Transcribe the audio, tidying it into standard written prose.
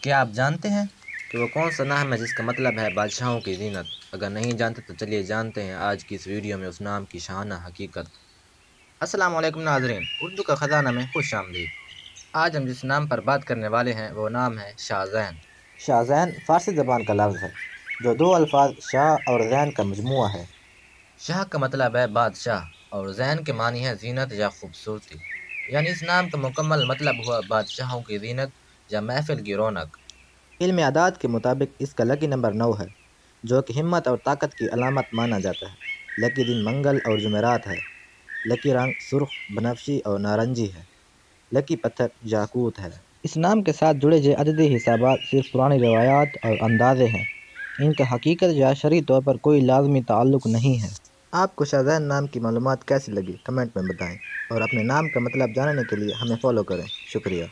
کیا آپ جانتے ہیں کہ وہ کون سا نام ہے جس کا مطلب ہے بادشاہوں کی زینت؟ اگر نہیں جانتے تو چلیے جانتے ہیں آج کی اس ویڈیو میں اس نام کی شانہ حقیقت۔ السلام علیکم ناظرین، اردو کا خزانہ میں خوش آمدید۔ آج ہم جس نام پر بات کرنے والے ہیں وہ نام ہے شاہ زین۔ شاہ زین فارسی زبان کا لفظ ہے جو دو الفاظ شاہ اور زین کا مجموعہ ہے۔ شاہ کا مطلب ہے بادشاہ اور زین کے معنی ہے زینت یا خوبصورتی، یعنی اس نام کا مکمل مطلب ہوا بادشاہوں کی زینت یا محفل کی رونق۔ علم اعداد کے مطابق اس کا لکی نمبر 9 ہے جو کہ ہمت اور طاقت کی علامت مانا جاتا ہے۔ لکی دن منگل اور جمعرات ہے۔ لکی رنگ سرخ، بنفشی اور نارنجی ہے۔ لکی پتھر یاقوت ہے۔ اس نام کے ساتھ جڑے عددی حسابات صرف پرانی روایات اور اندازے ہیں، ان کا حقیقت یا شرعی طور پر کوئی لازمی تعلق نہیں ہے۔ آپ کو شاہ زین نام کی معلومات کیسی لگی کمنٹ میں بتائیں، اور اپنے نام کا مطلب جاننے کے لیے ہمیں فالو کریں۔ شکریہ۔